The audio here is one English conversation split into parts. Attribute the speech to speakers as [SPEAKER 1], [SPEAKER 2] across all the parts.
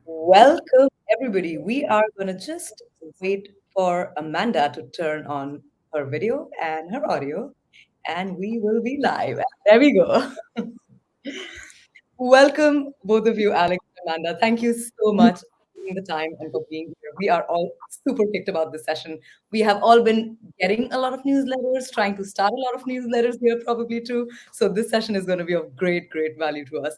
[SPEAKER 1] Welcome, everybody. We are going to just wait for Amanda to turn on her video and her audio, and we will be live. There we go. Welcome, both of you, Alex and Amanda. Thank you so much for taking the time and for being here. We are all super kicked about this session. We have all been getting a lot of newsletters, trying to start a lot of newsletters here, probably too. So, this session is going to be of great, great value to us.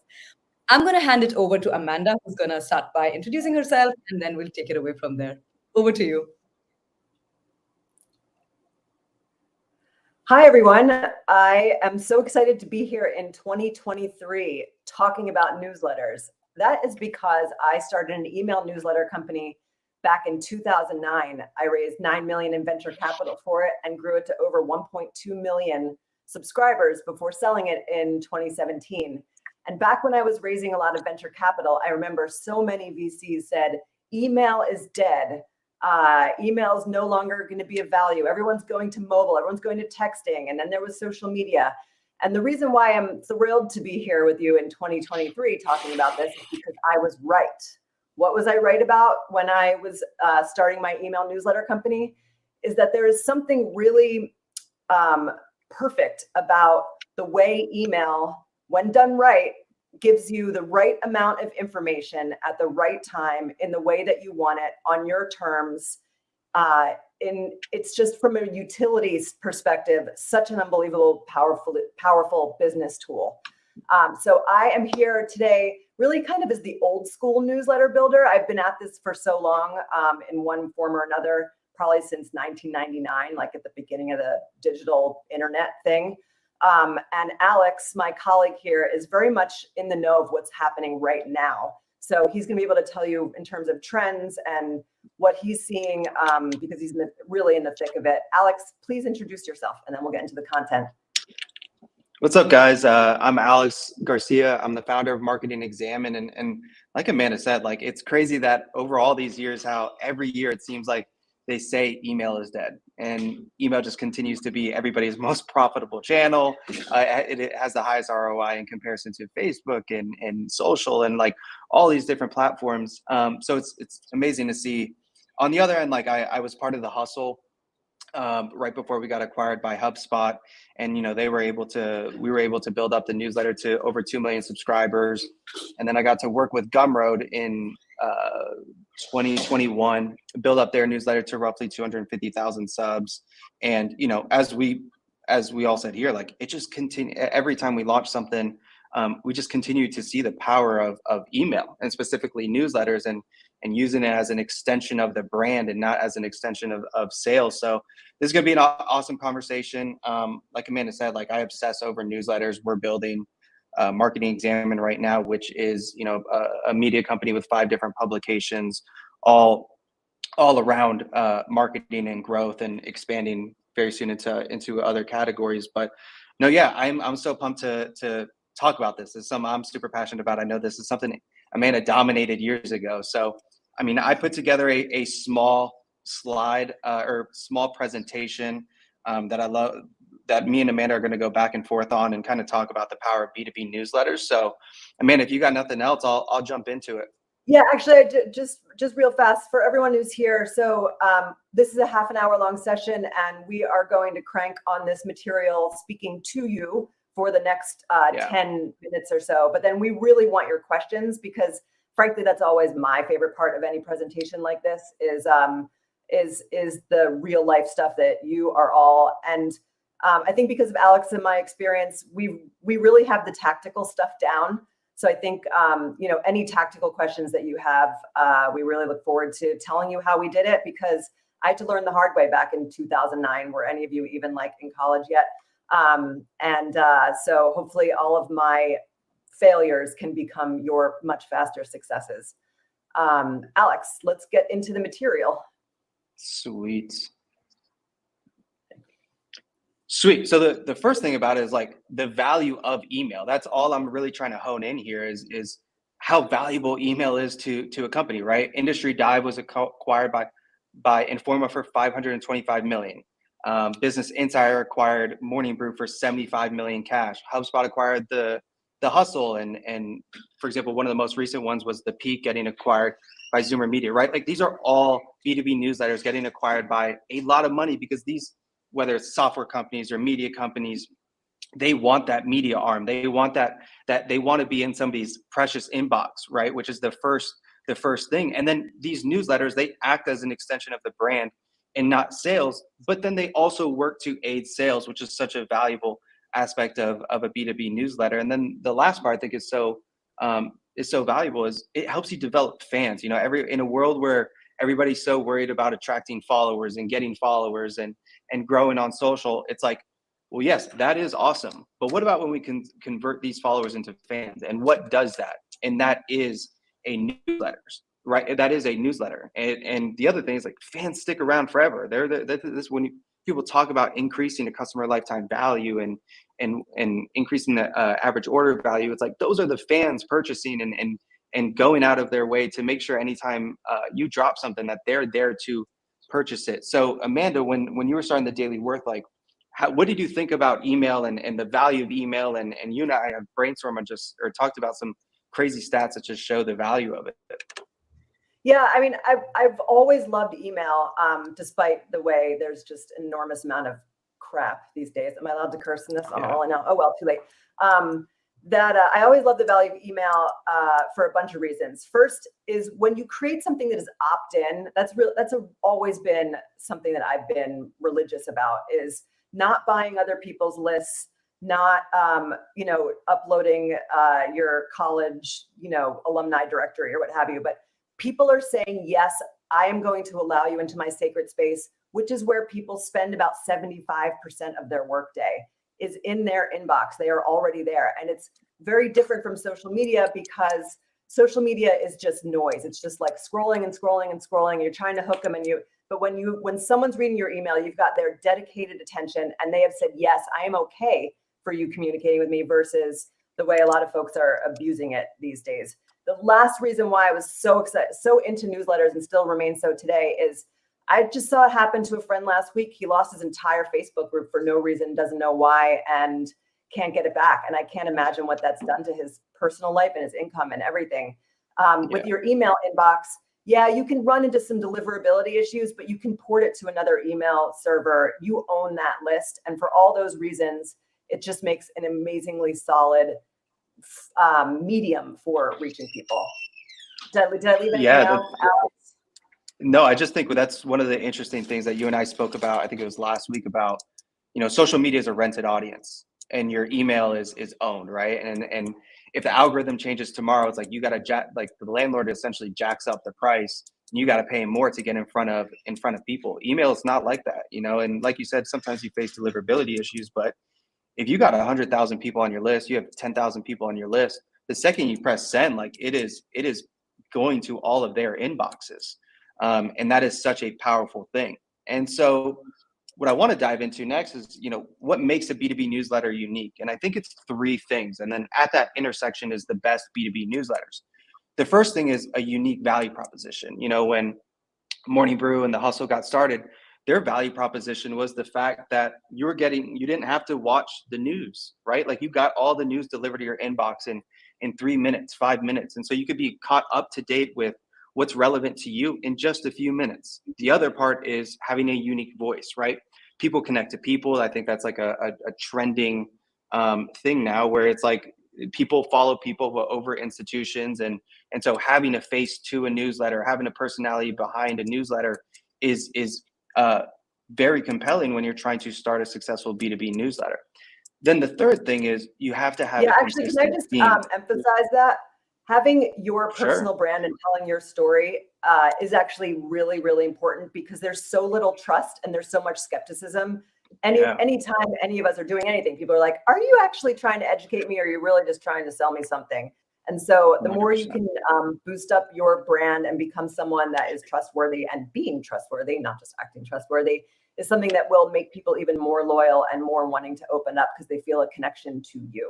[SPEAKER 1] I'm going to hand it over to Amanda, who's going to start by introducing herself, and then we'll take it away from there. Over to you.
[SPEAKER 2] Hi, everyone. I am so excited to be here in 2023 talking about newsletters. That is because I started an email newsletter company back in 2009. I raised 9 million in venture capital for it and grew it to over 1.2 million subscribers before selling it in 2017. And back when I was raising a lot of venture capital, I remember so many VCs said, email is dead. Email is no longer going to be of value. Everyone's going to mobile, everyone's going to texting, and then there was social media. And the reason why I'm thrilled to be here with you in 2023 talking about this is because I was right. What was I right about when I was starting my email newsletter company? Is that there is something really perfect about the way email, when done right, gives you the right amount of information at the right time in the way that you want it on your terms. It's just from a utilities perspective, such an unbelievable, powerful business tool. So I am here today really kind of as the old school newsletter builder. I've been at this for so long in one form or another, probably since 1999, like at the beginning of the digital internet thing. And Alex, my colleague here, is very much in the know of what's happening right now. So he's going to be able to tell you in terms of trends and what he's seeing because he's really in the thick of it. Alex, please introduce yourself and then we'll get into the content.
[SPEAKER 3] What's up, guys? I'm Alex Garcia. I'm the founder of Marketing Examine. And like Amanda said, like it's crazy that over all these years, how every year it seems like they say email is dead, and email just continues to be everybody's most profitable channel. It has the highest ROI in comparison to Facebook and social and like all these different platforms. So it's amazing to see. On the other end, like I was part of the hustle right before we got acquired by HubSpot, and we were able to build up the newsletter to over 2 million subscribers, and then I got to work with Gumroad in 2021, build up their newsletter to roughly 250,000 subs. And as we all said here, like it just continue every time we launch something. We just continue to see the power of email, and specifically newsletters, and using it as an extension of the brand and not as an extension of sales. So this is going to be an awesome conversation. Like Amanda said, like I obsess over newsletters. We're building Marketing Examine right now, which is a media company with 5 different publications, all around marketing and growth and expanding very soon into other categories. But no, yeah, I'm so pumped to talk about this. It's something I'm super passionate about. I know this is something Amanda dominated years ago. So, I mean, I put together a small slide or small presentation that I love, that me and Amanda are going to go back and forth on and kind of talk about the power of B2B newsletters. So, Amanda, if you got nothing else, I'll jump into it.
[SPEAKER 2] Yeah, actually, just real fast for everyone who's here. So this is a half an hour long session, and we are going to crank on this material speaking to you for the next 10 minutes or so. But then we really want your questions, because frankly, that's always my favorite part of any presentation like this is the real life stuff that you are all. And I think because of Alex and my experience, we really have the tactical stuff down. So I think, any tactical questions that you have, we really look forward to telling you how we did it, because I had to learn the hard way back in 2009. Were any of you even like in college yet? So hopefully all of my failures can become your much faster successes. Alex, let's get into the material.
[SPEAKER 3] Sweet. So the first thing about it is like the value of email. That's all I'm really trying to hone in here is how valuable email is to a company, right? Industry Dive was acquired by Informa for $525 million. Business Insider acquired Morning Brew for $75 million cash. HubSpot acquired the the Hustle and for example, one of the most recent ones was the Peak getting acquired by Zoomer Media, right? Like these are all B2B newsletters getting acquired by a lot of money because these, whether it's software companies or media companies, they want that media arm. They want that they want to be in somebody's precious inbox, right? Which is the first thing. And then these newsletters, they act as an extension of the brand and not sales, but then they also work to aid sales, which is such a valuable aspect of a B2B newsletter. And then the last part I think is so valuable is it helps you develop fans. You know, in a world where everybody's so worried about attracting followers and getting followers and growing on social, it's like, well, yes, that is awesome. But what about when we can convert these followers into fans? And what does that? And that is a newsletter, right? That is a newsletter. And the other thing is like fans stick around forever. This when people talk about increasing the customer lifetime value and increasing the average order value. It's like those are the fans purchasing and going out of their way to make sure anytime you drop something that they're there to purchase it. So Amanda, when you were starting the Daily Worth, like, what did you think about email and the value of email? And you and I have brainstormed or talked about some crazy stats that just show the value of it.
[SPEAKER 2] Yeah, I mean, I've always loved email, despite the way there's just an enormous amount of crap these days. Am I allowed to curse in this? I'm all I know. Oh well, too late. I always love the value of email for a bunch of reasons. First is when you create something that is opt-in. That's always been something that I've been religious about, is not buying other people's lists, not uploading your college alumni directory or what have you, but people are saying, yes, I am going to allow you into my sacred space, which is where people spend about 75% of their workday, is in their inbox. They are already there. And it's very different from social media because social media is just noise. It's just like scrolling and scrolling and scrolling. You're trying to hook them but when someone's reading your email, you've got their dedicated attention and they have said, yes, I am okay for you communicating with me, versus the way a lot of folks are abusing it these days. The last reason why I was so into newsletters and still remain so today is I just saw it happen to a friend last week. He lost his entire Facebook group for no reason, doesn't know why, and can't get it back. And I can't imagine what that's done to his personal life and his income and everything. With your email inbox, yeah, you can run into some deliverability issues, but you can port it to another email server. You own that list. And for all those reasons, it just makes an amazingly solid medium for reaching people. Did I leave anything out, Alex?
[SPEAKER 3] No, I just think that's one of the interesting things that you and I spoke about. I think it was last week about, social media is a rented audience and your email is owned, right? And if the algorithm changes tomorrow, it's like you got to like the landlord essentially jacks up the price and you got to pay him more to get in front of people. Email is not like that, and like you said, sometimes you face deliverability issues, but if you got 100,000 people on your list, you have 10,000 people on your list, the second you press send, like it is going to all of their inboxes. And that is such a powerful thing. And so what I want to dive into next is, what makes a B2B newsletter unique? And I think it's three things. And then at that intersection is the best B2B newsletters. The first thing is a unique value proposition. When Morning Brew and the Hustle got started, their value proposition was the fact that you didn't have to watch the news, right? Like you got all the news delivered to your inbox in 3 minutes, 5 minutes. And so you could be caught up to date with what's relevant to you in just a few minutes. The other part is having a unique voice, right? People connect to people. I think that's like a trending thing now, where it's like people follow people over institutions. And so having a face to a newsletter, having a personality behind a newsletter is very compelling when you're trying to start a successful B2B newsletter. Then the third thing is you have to have
[SPEAKER 2] actually, can I just emphasize that? Having your personal brand and telling your story is actually really, really important, because there's so little trust and there's so much skepticism. Anytime any of us are doing anything, people are like, are you actually trying to educate me, or are you really just trying to sell me something? And so the 100%. More you can boost up your brand and become someone that is trustworthy, and being trustworthy, not just acting trustworthy, is something that will make people even more loyal and more wanting to open up because they feel a connection to you.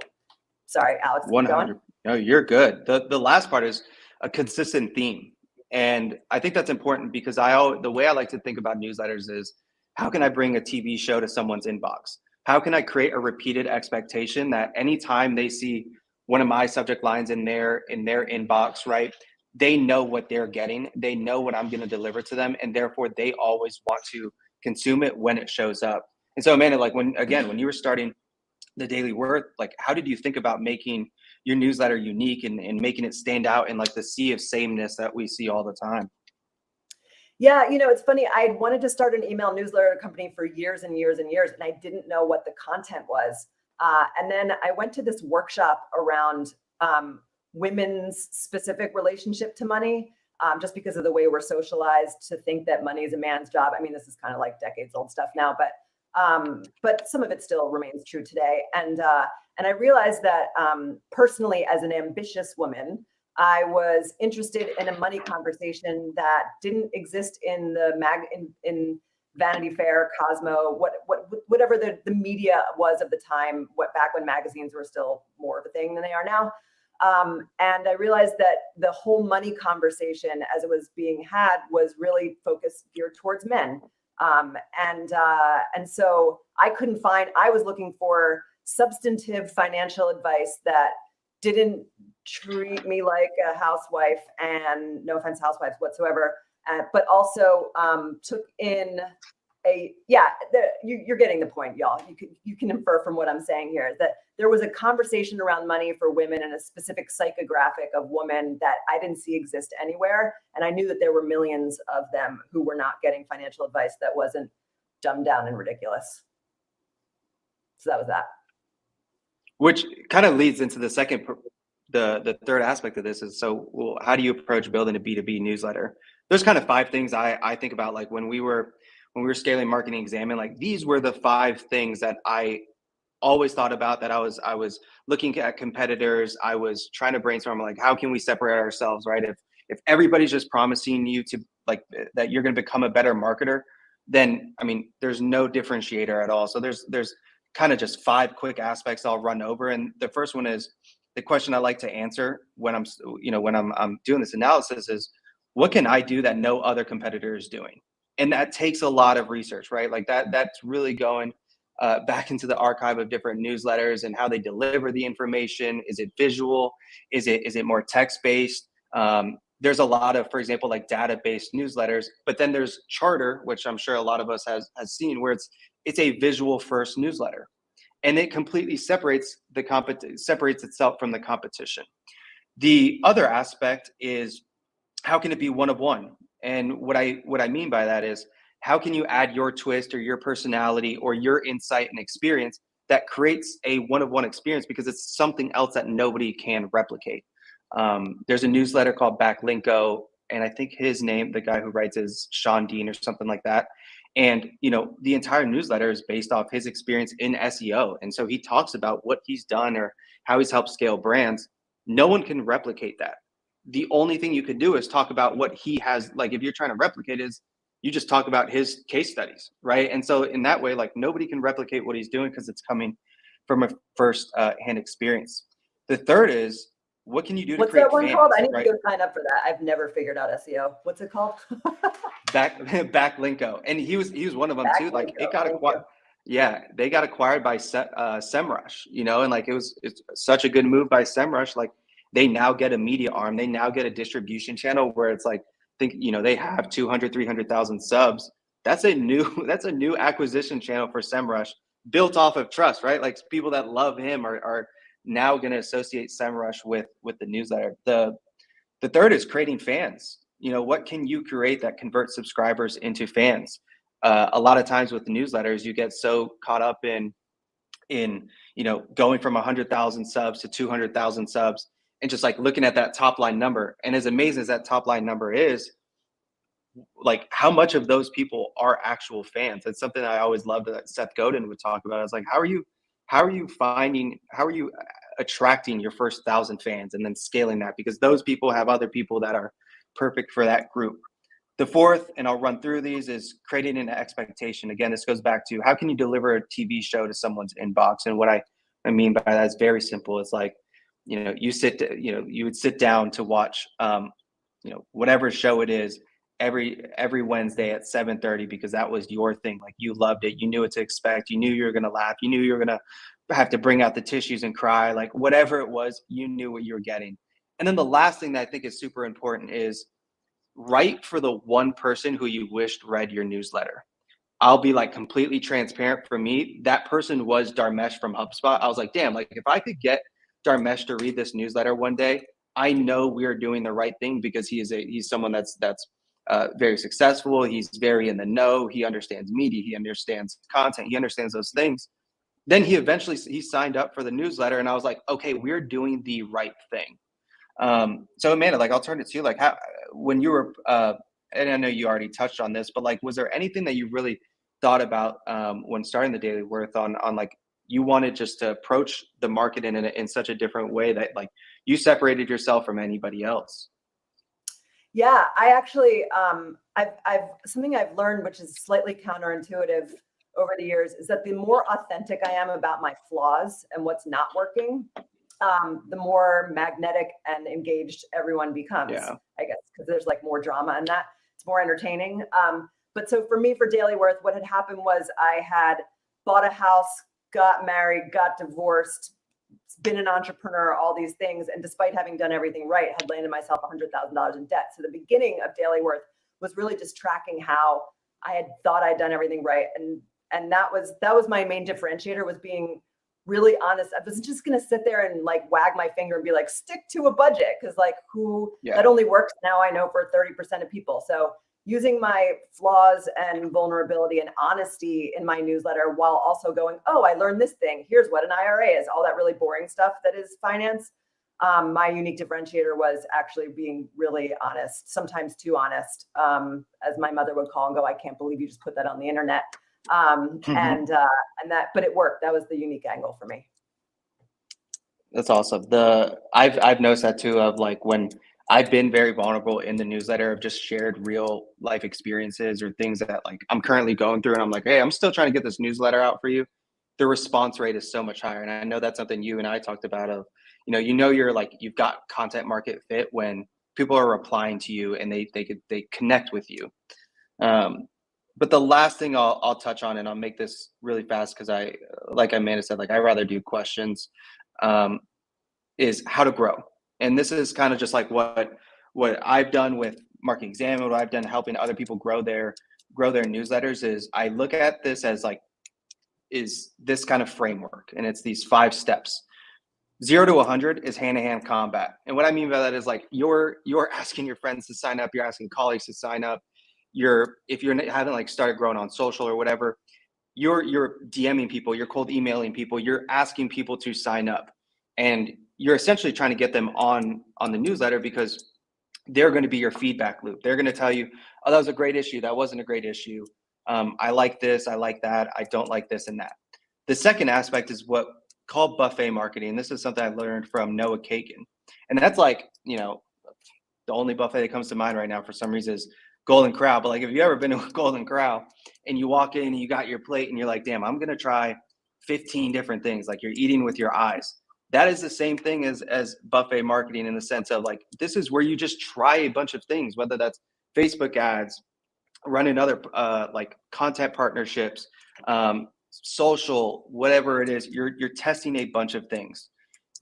[SPEAKER 2] Sorry, Alex.
[SPEAKER 3] 100. No, you're good. The last part is a consistent theme. And I think that's important because the way I like to think about newsletters is, how can I bring a TV show to someone's inbox? How can I create a repeated expectation that anytime they see one of my subject lines in their inbox, right? They know what they're getting. They know what I'm going to deliver to them, and therefore they always want to consume it when it shows up. And so, Amanda, like when you were starting the Daily Worth, like how did you think about making your newsletter unique and making it stand out in like the sea of sameness that we see all the time?
[SPEAKER 2] Yeah, it's funny. I had wanted to start an email newsletter company for years and years and years, and I didn't know what the content was. And then I went to this workshop around women's specific relationship to money, just because of the way we're socialized to think that money is a man's job. I mean, this is kind of like decades old stuff now, but some of it still remains true today. And I realized that personally, as an ambitious woman, I was interested in a money conversation that didn't exist in the in Vanity Fair, Cosmo, whatever the media was of the time, back when magazines were still more of a thing than they are now. And I realized that the whole money conversation as it was being had was really geared towards men. And so I was looking for substantive financial advice that didn't treat me like a housewife, and no offense, housewives whatsoever, but also took in you're getting the point, y'all. You can infer from what I'm saying here that there was a conversation around money for women and a specific psychographic of women that I didn't see exist anywhere. And I knew that there were millions of them who were not getting financial advice that wasn't dumbed down and ridiculous. So that was that. Which
[SPEAKER 3] kind of leads into the third aspect of this is, well, how do you approach building a B2B newsletter? There's kind of 5 things I think about, like when we were scaling Marketing Examine, like these were the 5 things that I always thought about, that I was looking at competitors. I was trying to brainstorm, like, how can we separate ourselves, right? If everybody's just promising you to like that you're going to become a better marketer, then I mean, there's no differentiator at all. So there's kind of just 5 quick aspects I'll run over. And the first one is the question I like to answer when I'm doing this analysis is, what can I do that no other competitor is doing? And that takes a lot of research, right? Like that's really going back into the archive of different newsletters and how they deliver the information. Is it visual? Is it more text-based? There's a lot of, for example, like data-based newsletters, but then there's Charter, which I'm sure a lot of us has seen, where it's a visual first newsletter, and it completely separates itself from the competition. The other aspect is, how can it be one of one? And what I mean by that is, how can you add your twist or your personality or your insight and experience that creates a one-of-one experience, because it's something else that nobody can replicate. There's a newsletter called Backlinko, and I think his name, the guy who writes, is Sean Dean or something like that. And the entire newsletter is based off his experience in SEO. And so he talks about what he's done or how he's helped scale brands. No one can replicate that. The only thing you could do is talk about what he has. Like, if you're trying to replicate you just talk about his case studies, right? And so in that way, like, nobody can replicate what he's doing because it's coming from a first hand experience. The third is, what can you do to create fans? What's that one called? I need to go sign up for that. I've never figured out SEO. What's it called? Backlinko. And he was one of them too. Like, it got acquired. Yeah, they got acquired by SEMrush, and like it's such a good move by SEMrush. Like, they now get a media arm. They now get a distribution channel where it's like, they have 200, 300,000 subs. That's a new acquisition channel for SEMrush, built off of trust, right? Like, people that love him are now going to associate SEMrush with the newsletter. The third is creating fans. What can you create that converts subscribers into fans? A lot of times with the newsletters, you get so caught up in going from 100,000 subs to 200,000 subs, and just like looking at that top line number. And as amazing as that top line number is, like, how much of those people are actual fans? That's something I always loved that Seth Godin would talk about. I was like, how are you attracting your first 1,000 fans and then scaling that? Because those people have other people that are perfect for that group. The fourth, and I'll run through these, is creating an expectation. Again, this goes back to, how can you deliver a TV show to someone's inbox? And what I mean by that is very simple. It's like, you would sit down to watch, whatever show it is every Wednesday at 7:30, because that was your thing. Like, you loved it. You knew what to expect. You knew you were going to laugh. You knew you were going to have to bring out the tissues and cry, like whatever it was, you knew what you were getting. And then the last thing that I think is super important is write for the one person who you wished read your newsletter. I'll be like completely transparent. For me, that person was Dharmesh from HubSpot. I was like, damn, like if I could get Dharmesh to read this newsletter one day, I know we are doing the right thing, because he's someone that's very successful. He's very in the know. He understands media. He understands content. He understands those things. Then he signed up for the newsletter, and I was like, okay, we're doing the right thing. So Amanda, like I'll turn it to you. Like how, when you were, and I know you already touched on this, but like, was there anything that you really thought about when starting the Daily Worth on like you wanted just to approach the market in such a different way that like you separated yourself from anybody else?
[SPEAKER 2] Yeah, I actually, I've something I've learned, which is slightly counterintuitive over the years, is that the more authentic I am about my flaws and what's not working, the more magnetic and engaged everyone becomes,
[SPEAKER 3] Yeah.
[SPEAKER 2] I guess, because there's like more drama in that. It's more entertaining. But so for me, for Daily Worth, what had happened was I had bought a house, got married, got divorced, been an entrepreneur, all these things. And despite having done everything right, had landed myself $100,000 in debt. So the beginning of Daily Worth was really just tracking how I had thought I'd done everything right. And that was my main differentiator, was being really honest. I wasn't just going to sit there and like wag my finger and be like, stick to a budget. Cause like that only works now, I know, for 30% of people. So using my flaws and vulnerability and honesty in my newsletter, while also going, oh, I learned this thing. Here's what an IRA is, all that really boring stuff that is finance. My unique differentiator was actually being really honest, sometimes too honest, as my mother would call and go, I can't believe you just put that on the internet. And that, but it worked. That was the unique angle for me.
[SPEAKER 3] That's awesome. I've noticed that too, of like when I've been very vulnerable in the newsletter, of just shared real life experiences or things that like I'm currently going through, and I'm like, hey, I'm still trying to get this newsletter out for you. The response rate is so much higher. And I know that's something you and I talked about, of, you're like, you've got content market fit when people are replying to you and they connect with you. But the last thing I'll touch on, and I'll make this really fast, because like Amanda said, like I rather do questions, is how to grow. And this is kind of just like what I've done with Marketing Examine, what I've done helping other people grow their newsletters, is I look at this as like, is this kind of framework, and it's these 5 steps. 0 to 100 is hand-to-hand combat. And what I mean by that is like you're asking your friends to sign up, you're asking colleagues to sign up. If you haven't like started growing on social or whatever, you're DMing people, you're cold emailing people, you're asking people to sign up, and you're essentially trying to get them on the newsletter, because they're going to be your feedback loop. They're going to tell you, oh, that was a great issue, that wasn't a great issue, I like this, I like that, I don't like this and that. The second aspect is what called buffet marketing. This is something I learned from Noah Kagan, and that's like, the only buffet that comes to mind right now for some reason is Golden Corral. But like, if you ever been to a Golden Corral and you walk in and you got your plate and you're like, damn, I'm gonna try 15 different things, like you're eating with your eyes. That is the same thing as buffet marketing, in the sense of like, this is where you just try a bunch of things, whether that's Facebook ads, running other like content partnerships, social, whatever it is, you're testing a bunch of things.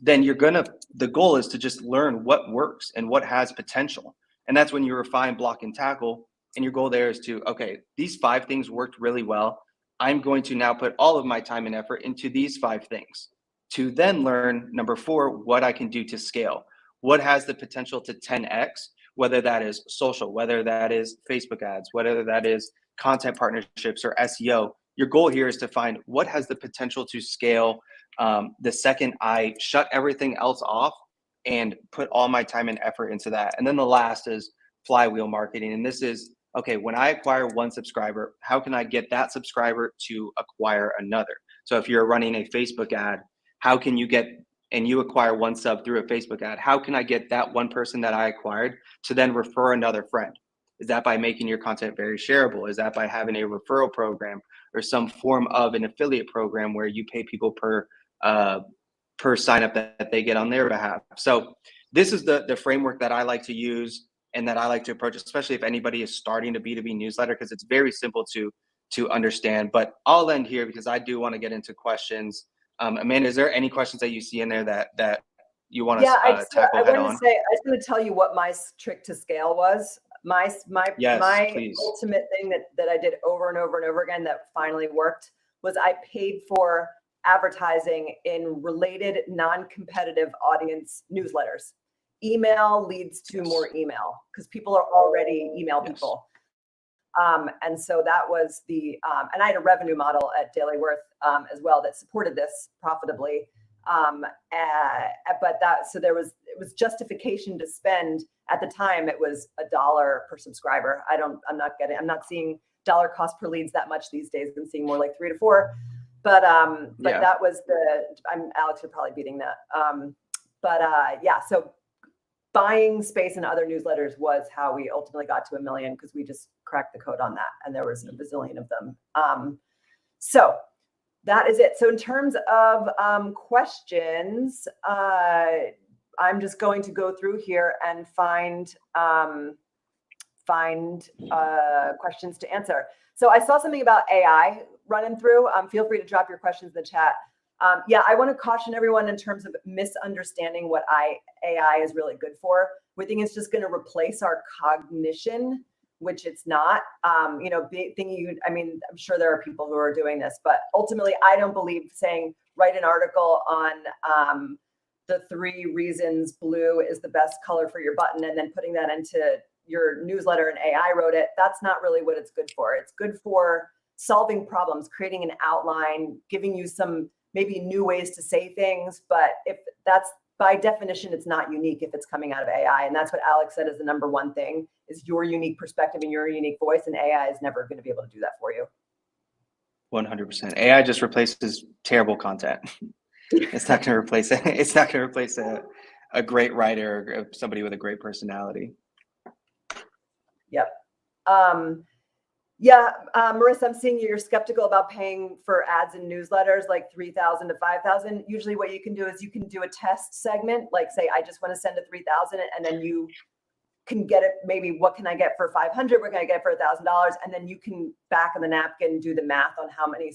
[SPEAKER 3] Then the goal is to just learn what works and what has potential. And that's when you refine, block, and tackle. And your goal there is to, okay, these 5 things worked really well. I'm going to now put all of my time and effort into these 5 things, to then learn, number 4, what I can do to scale. What has the potential to 10x, whether that is social, whether that is Facebook ads, whether that is content partnerships or SEO. Your goal here is to find what has the potential to scale the second I shut everything else off and put all my time and effort into that. And then the last is flywheel marketing. And this is, okay, when I acquire one subscriber, how can I get that subscriber to acquire another? So if you're running a Facebook ad, how can you get, and you acquire one sub through a Facebook ad, how can I get that one person that I acquired to then refer another friend? Is that by making your content very shareable? Is that by having a referral program or some form of an affiliate program where you pay people per sign up that they get on their behalf? So this is the framework that I like to use and that I like to approach, especially if anybody is starting a B2B newsletter, because it's very simple to understand. But I'll end here because I do want to get into questions. Amanda, is there any questions that you see in there that you want
[SPEAKER 2] Yeah,
[SPEAKER 3] to tackle
[SPEAKER 2] I
[SPEAKER 3] head
[SPEAKER 2] wanted to
[SPEAKER 3] on?
[SPEAKER 2] say, I was going to tell you what my trick to scale was. My
[SPEAKER 3] Yes, please.
[SPEAKER 2] ultimate thing that I did over and over and over again that finally worked was I paid for advertising in related non-competitive audience newsletters. Email leads to more email because people are already email people. And so that was and I had a revenue model at Daily Worth as well that supported this profitably. But it was justification to spend at the time. It was $1 per subscriber. I'm not seeing dollar cost per leads that much these days. I'm seeing more like 3 to 4. But that was Alex, you're probably beating that. So buying space in other newsletters was how we ultimately got to 1 million because we just cracked the code on that, and there was a bazillion of them. So that is it. So in terms of questions, I'm just going to go through here and find questions to answer. So I saw something about AI running through. Feel free to drop your questions in the chat. I want to caution everyone in terms of misunderstanding what AI is really good for. We think it's just going to replace our cognition, which it's not. I'm sure there are people who are doing this, but ultimately, I don't believe saying write an article on the 3 reasons blue is the best color for your button and then putting that into your newsletter and AI wrote it. That's not really what it's good for. It's good for solving problems, creating an outline, giving you some maybe new ways to say things. But if that's by definition, it's not unique if it's coming out of AI. And that's what Alex said is the number one thing is your unique perspective and your unique voice. And AI is never going to be able to do that for you.
[SPEAKER 3] 100%. AI just replaces terrible content. It's not going to replace it. It's not going to replace a great writer or somebody with a great personality.
[SPEAKER 2] Yep. Marissa, I'm seeing you're skeptical about paying for ads in newsletters like 3,000 to 5,000. Usually what you can do is you can do a test segment, like say, I just want to send a 3,000 and then you can get it. Maybe what can I get for 500? What can I get for $1,000? And then you can back of the napkin, do the math on how many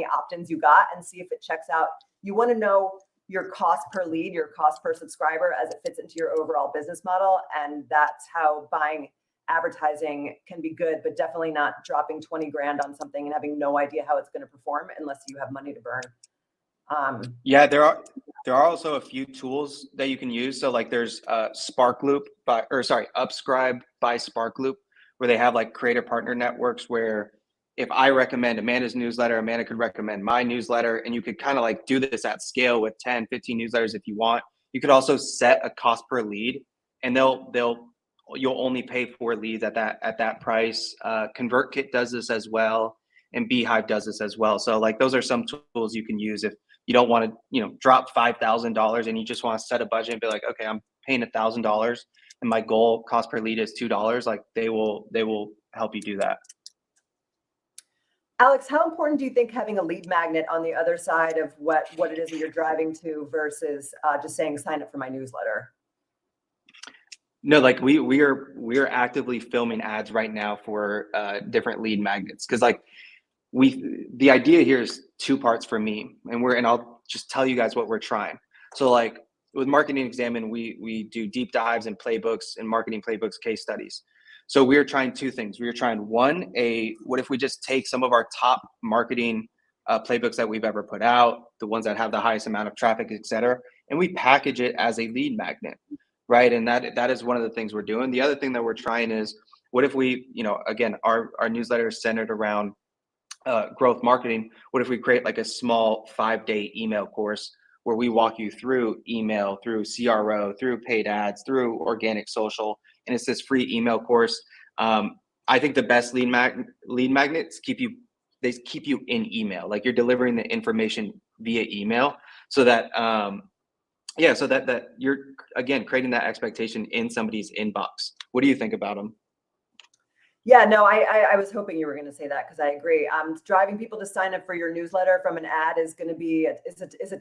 [SPEAKER 2] opt-ins you got and see if it checks out. You want to know your cost per lead, your cost per subscriber as it fits into your overall business model. And that's how buying advertising can be good, but definitely not dropping 20 grand on something and having no idea how it's going to perform unless you have money to burn.
[SPEAKER 3] There are also a few tools that you can use. So like there's Upscribe by Sparkloop, where they have like creator partner networks where if I recommend Amanda's newsletter, Amanda could recommend my newsletter, and you could kind of like do this at scale with 10, 15 newsletters if you want. You could also set a cost per lead, and you'll only pay for leads at that price. ConvertKit does this as well, and Beehive does this as well. So like those are some tools you can use if you don't want to, drop $5,000 and you just want to set a budget and be like, okay, I'm paying $1,000 and my goal cost per lead is $2. Like they will help you do that.
[SPEAKER 2] Alex, how important do you think having a lead magnet on the other side of what it is that you're driving to versus just saying sign up for my newsletter?
[SPEAKER 3] No, like we are actively filming ads right now for different lead magnets because like the idea here is 2 parts for me, and I'll just tell you guys what we're trying. So like with Marketing Examine, we do deep dives and playbooks and marketing playbooks, case studies. So we are trying 2 things. We are trying one, what if we just take some of our top marketing playbooks that we've ever put out, the ones that have the highest amount of traffic, et cetera, and we package it as a lead magnet, right? And that is one of the things we're doing. The other thing that we're trying is, what if we, again, our newsletter is centered around growth marketing. What if we create like a small 5-day email course where we walk you through email, through CRO, through paid ads, through organic social, and it's this free email course. I think the best lead magnets keep you in email, like you're delivering the information via email, so that that you're again creating that expectation in somebody's inbox. What do you think about them?
[SPEAKER 2] Yeah, no, I was hoping you were going to say that because I agree. Driving people to sign up for your newsletter from an ad is going to be it's a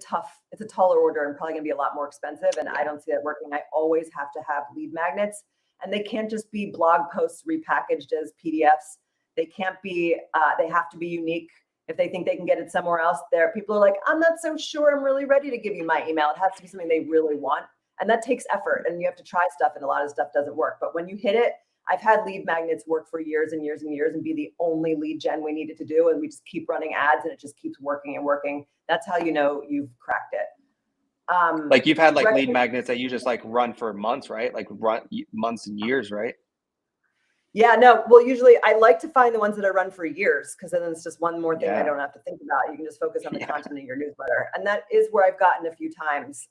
[SPEAKER 2] taller order and probably going to be a lot more expensive. And I don't see that working. I always have to have lead magnets, and they can't just be blog posts repackaged as PDFs. They can't be. They have to be unique If they think they can get it somewhere else, there people are like, I'm not so sure I'm really ready to give you my email. It has to be something they really want. And that takes effort, and you have to try stuff, and a lot of stuff doesn't work. But when you hit it, I've had lead magnets work for years and years and years and be the only lead gen we needed to do. And we just keep running ads and it just keeps working and working. That's how you know you've cracked it.
[SPEAKER 3] Like you've had like lead magnets that you just like run for months, right? Like run months and years, right?
[SPEAKER 2] Yeah, no, well, usually I like to find the ones that I run for years, because then it's just one more thing I
[SPEAKER 3] Yeah.
[SPEAKER 2] don't have to think about. You can just focus on the
[SPEAKER 3] Yeah.
[SPEAKER 2] content of your newsletter. And that is where I've gotten a few times.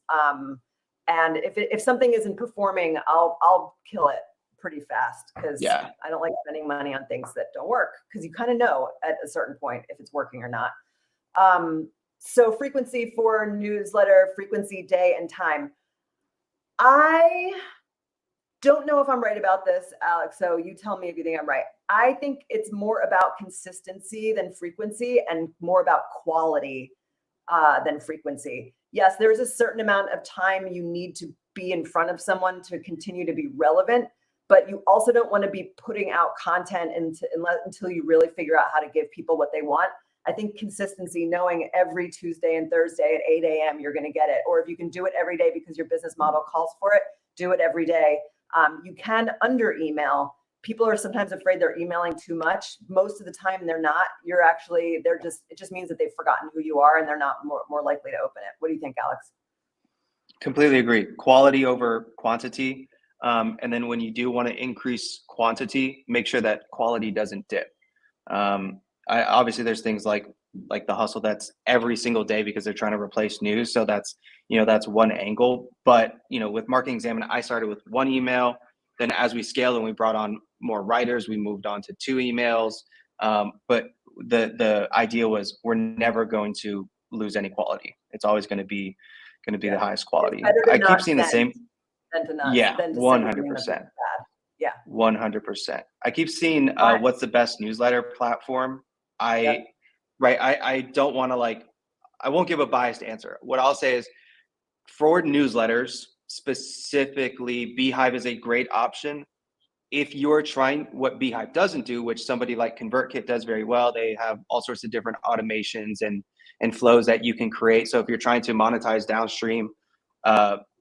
[SPEAKER 2] And if something isn't performing, I'll kill it pretty fast, because
[SPEAKER 3] Yeah.
[SPEAKER 2] I don't like spending money on things that don't work, because you kind of know at a certain point if it's working or not. So frequency for newsletter, frequency, day, and time. I don't know if I'm right about this, Alex, so you tell me if you think I'm right. I think it's more about consistency than frequency, and more about quality than frequency. Yes, there's a certain amount of time you need to be in front of someone to continue to be relevant, but you also don't want to be putting out content until you really figure out how to give people what they want. I think consistency, knowing every Tuesday and Thursday at 8 a.m. you're going to get it, or if you can do it every day because your business model calls for it, do it every day. You can under email. People are sometimes afraid they're emailing too much. Most of the time they're not. It just means that they've forgotten who you are and they're not more likely to open it. What do you think, Alex?
[SPEAKER 3] Completely agree. Quality over quantity. And then when you do want to increase quantity, make sure that quality doesn't dip. Obviously there's things like the hustle that's every single day because they're trying to replace news. So that's one angle. But, with Marketing Examine, I started with one email. Then as we scaled and we brought on more writers, we moved on to 2 emails. But the idea was we're never going to lose any quality. It's always going to be the highest quality. I keep seeing the same.
[SPEAKER 2] Than to not,
[SPEAKER 3] Yeah,
[SPEAKER 2] than to
[SPEAKER 3] 100%.
[SPEAKER 2] Yeah,
[SPEAKER 3] 100%. I keep seeing what's the best newsletter platform. I don't want to I won't give a biased answer. What I'll say is for newsletters specifically, Beehive is a great option. If you're trying what Beehive doesn't do, which somebody like ConvertKit does very well, they have all sorts of different automations and flows that you can create. So if you're trying to monetize downstream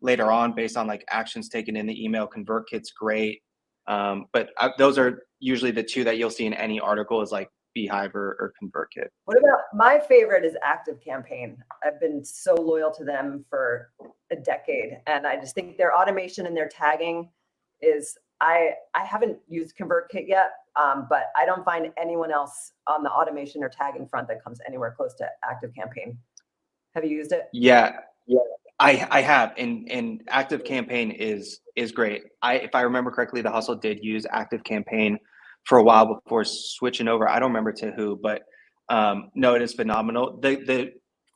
[SPEAKER 3] later on based on actions taken in the email, ConvertKit's great. But those are usually the 2 that you'll see in any article is Beehive or ConvertKit.
[SPEAKER 2] What about my favorite is ActiveCampaign. I've been so loyal to them for a decade, and I just think their automation and their tagging is. I haven't used ConvertKit yet, but I don't find anyone else on the automation or tagging front that comes anywhere close to ActiveCampaign. Have you used it?
[SPEAKER 3] Yeah. I have, and ActiveCampaign is great. If I remember correctly, the hustle did use ActiveCampaign for a while before switching over. I don't remember to who, but no, it is phenomenal.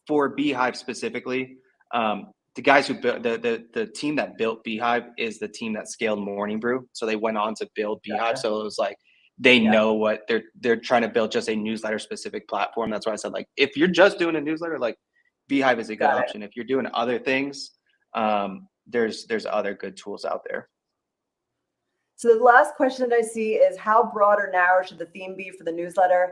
[SPEAKER 3] For Beehive specifically, the guys who built the team that built Beehive is the team that scaled Morning Brew. So they went on to build Beehive. So it was they know what they're trying to build, just a newsletter specific platform. That's why I said if you're just doing a newsletter, Beehive is a good option. If you're doing other things, there's other good tools out there.
[SPEAKER 2] So the last question that I see is, how broad or narrow should the theme be for the newsletter?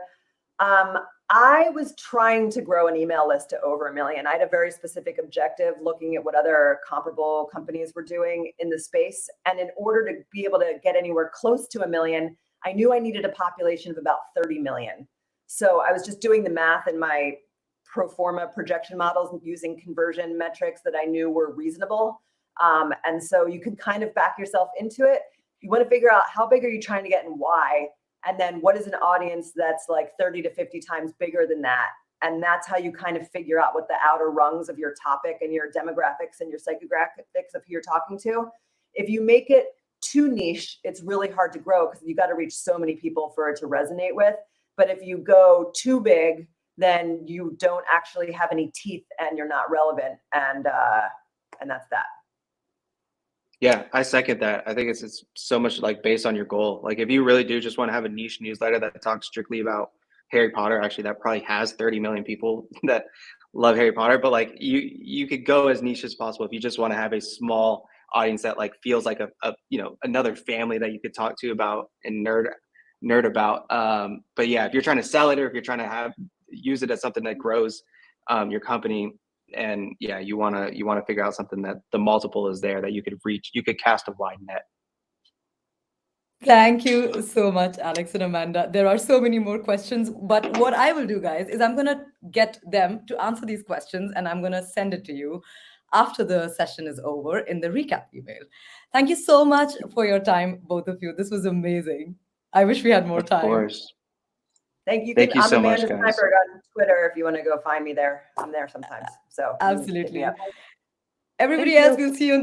[SPEAKER 2] I was trying to grow an email list to over 1 million. I had a very specific objective, looking at what other comparable companies were doing in the space. And in order to be able to get anywhere close to 1 million, I knew I needed a population of about 30 million. So I was just doing the math in my pro forma projection models using conversion metrics that I knew were reasonable. And so you can kind of back yourself into it. You want to figure out how big are you trying to get and why, and then what is an audience that's 30 to 50 times bigger than that. And that's how you kind of figure out what the outer rungs of your topic and your demographics and your psychographics of who you're talking to. If you make it too niche, it's really hard to grow because you got to reach so many people for it to resonate with. But if you go too big, then you don't actually have any teeth and you're not relevant. And that's that.
[SPEAKER 3] Yeah, I second that. I think it's so much based on your goal. If you really do just want to have a niche newsletter that talks strictly about Harry Potter, actually that probably has 30 million people that love Harry Potter, but you could go as niche as possible if you just want to have a small audience that feels like a another family that you could talk to about and nerd about. But yeah, if you're trying to sell it or if you're trying to use it as something that grows your company. And yeah, you want to figure out something that the multiple is there, that you could reach, you could cast a wide net.
[SPEAKER 1] Thank you so much, Alex and Amanda. There are so many more questions, but what I will do, guys, is I'm going to get them to answer these questions and I'm going to send it to you after the session is over in the recap email. Thank you so much for your time, both of you. This was amazing. I wish we had more
[SPEAKER 3] Of
[SPEAKER 1] time.
[SPEAKER 3] course.
[SPEAKER 2] Thank you.
[SPEAKER 3] Thank you
[SPEAKER 2] I'm
[SPEAKER 3] so
[SPEAKER 2] Amanda
[SPEAKER 3] much, guys.
[SPEAKER 2] Steinberg on Twitter if you want to go find me there. I'm there sometimes. So you can hit me
[SPEAKER 1] Absolutely.
[SPEAKER 2] up.
[SPEAKER 1] Everybody
[SPEAKER 2] Thank
[SPEAKER 1] else,
[SPEAKER 2] you.
[SPEAKER 1] we'll see you in the